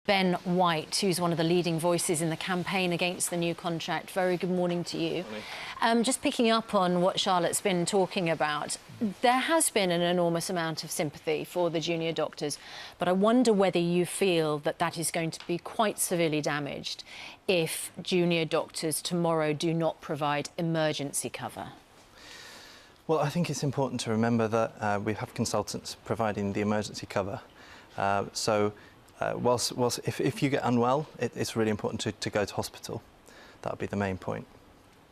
Ben White, who's one of the leading voices in the campaign against the new contract. Very good morning to you. Just picking up on what Charlotte's been talking about, there has been an enormous amount of sympathy for the junior doctors, but I wonder whether you feel that that is going to be quite severely damaged if junior doctors tomorrow do not provide emergency cover. Well, I think it's important to remember that we have consultants providing the emergency cover. Whilst if you get unwell, it's really important to go to hospital. That would be the main point.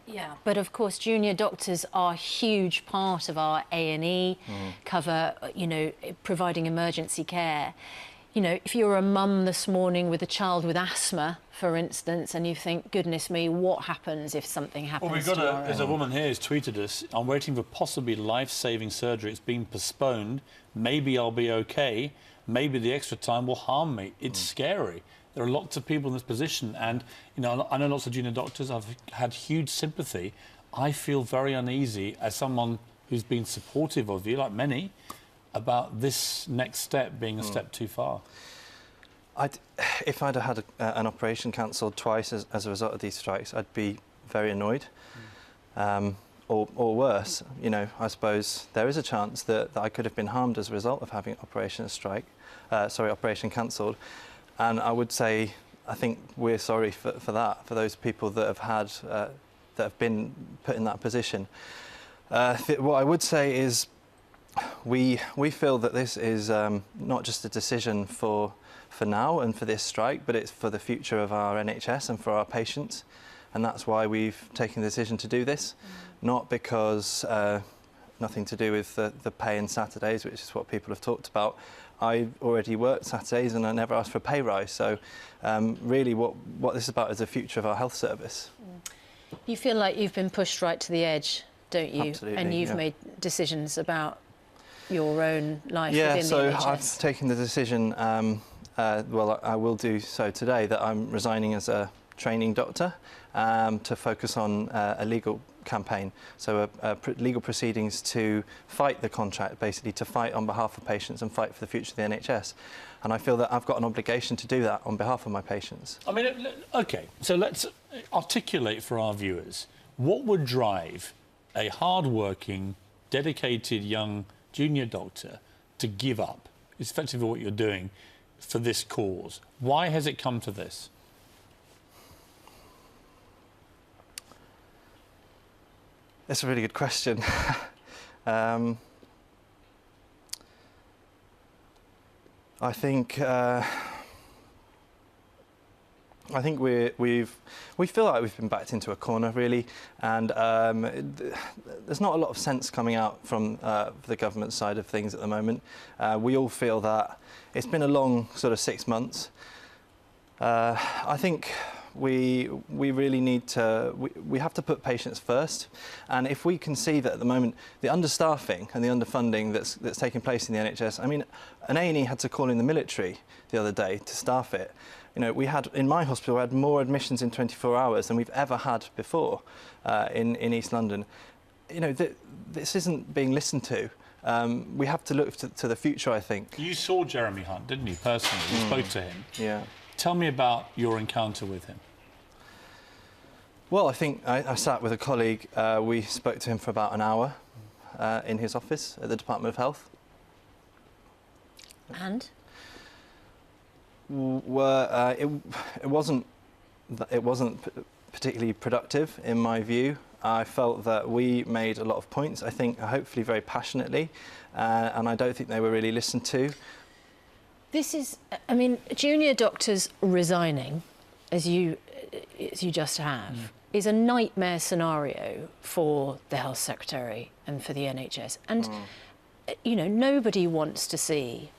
Yeah, but of course, junior doctors are a huge part of our A&E cover, you know, providing emergency care. You know, if you're a mum this morning with a child with asthma, for instance, and you think, goodness me, what happens if something happens Well, tomorrow? there's a woman here who's tweeted us, I'm waiting for possibly life-saving surgery. It's been postponed. Maybe I'll be okay. Maybe the extra time will harm me. It's scary. There are lots of people in this position, and you know, I know lots of junior doctors. I've had huge sympathy. I feel very uneasy as someone who's been supportive of you, like many, about this next step being a step too far. If I'd had an operation cancelled twice as a result of these strikes, I'd be very annoyed. Or worse, you know, I suppose there is a chance that I could have been harmed as a result of having operation cancelled. And I would say, I think we're sorry for that, for those people that have had, that have been put in that position. What I would say is, we feel that this is not just a decision for now and for this strike, but it's for the future of our NHS and for our patients. And that's why we've taken the decision to do this. Not because, nothing to do with the pay and Saturdays, which is what people have talked about. I already worked Saturdays and I never asked for a pay rise. So really what this is about is the future of our health service. You feel like you've been pushed right to the edge, don't you? Absolutely, and you've made decisions about your own life within the NHS. Yeah, so I've taken the decision, well, I will do so today, that I'm resigning as a training doctor to focus on a legal campaign, so legal proceedings to fight the contract, basically to fight on behalf of patients and fight for the future of the NHS. And I feel that I've got an obligation to do that on behalf of my patients. I mean, OK, so let's articulate for our viewers, what would drive a hard-working, dedicated young junior doctor to give up? It's effectively what you're doing for this cause. Why has it come to this? That's a really good question. I think we feel like we've been backed into a corner, really, and there's not a lot of sense coming out from the government side of things at the moment. We all feel that it's been a long sort of 6 months. I think we really need to, we have to put patients first, and if we can see that at the moment the understaffing and the underfunding that's taking place in the NHS, I mean, an A&E had to call in the military the other day to staff it. You know, we had, in my hospital, we had more admissions in 24 hours than we've ever had before in East London. You know, this isn't being listened to. We have to look to the future, I think. You saw Jeremy Hunt, didn't you, personally? You spoke to him. Yeah. Tell me about your encounter with him. Well, I think I sat with a colleague. We spoke to him for about an hour in his office at the Department of Health. And? Well, it wasn't particularly productive, in my view. I felt that we made a lot of points, I think, hopefully very passionately, and I don't think they were really listened to. This is, I mean, junior doctors resigning, as you just have, is a nightmare scenario for the Health Secretary and for the NHS. And, you know, nobody wants to see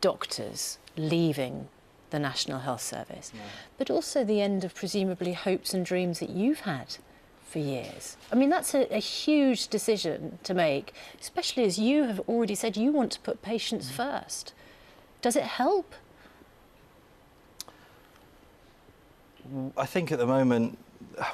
doctors leaving the National Health Service, but also the end of presumably hopes and dreams that you've had for years. I mean, that's a huge decision to make, especially as you have already said you want to put patients first. Does it help? I think at the moment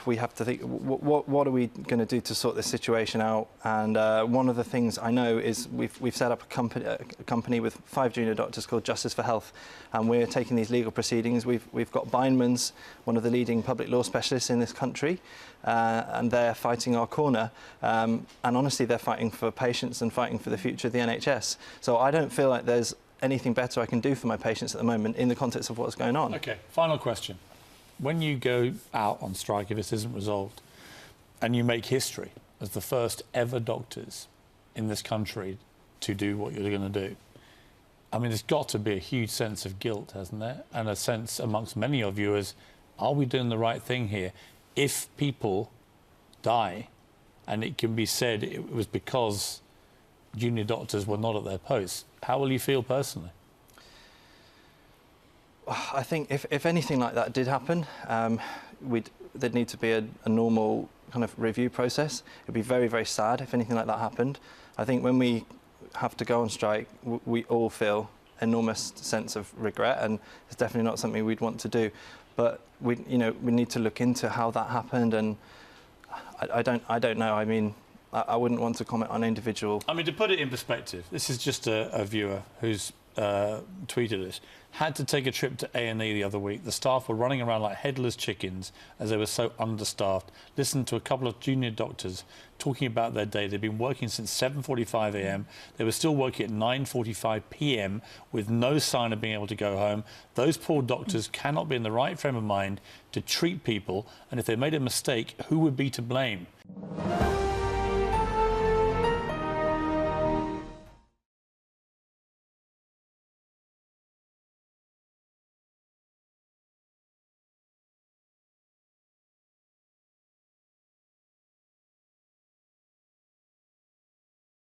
we have to think, what are we going to do to sort this situation out? And one of the things I know is we've set up a company with 5 junior doctors called Justice for Health, and we're taking these legal proceedings. We've got Bindman's, one of the leading public law specialists in this country, and they're fighting our corner. And honestly, they're fighting for patients and fighting for the future of the NHS. So I don't feel like there's anything better I can do for my patients at the moment in the context of what's going on. OK, final question. When you go out on strike, if this isn't resolved, and you make history as the first ever doctors in this country to do what you're going to do, I mean, there's got to be a huge sense of guilt, hasn't there? And a sense amongst many of you as, are we doing the right thing here? If people die, and it can be said it was because junior doctors were not at their posts, how will you feel personally? I think if anything like that did happen, there'd need to be a normal kind of review process. It'd be very, very sad if anything like that happened. I think when we have to go on strike, we all feel enormous sense of regret, and it's definitely not something we'd want to do. But we need to look into how that happened, and I don't know. I mean, I wouldn't want to comment on individual. I mean, to put it in perspective, this is just a viewer who's tweeted us, had to take a trip to A&E the other week. The staff were running around like headless chickens as they were so understaffed. Listened to a couple of junior doctors talking about their day. They'd been working since 7:45 a.m. They were still working at 9:45 p.m. with no sign of being able to go home. Those poor doctors cannot be in the right frame of mind to treat people, and if they made a mistake, who would be to blame?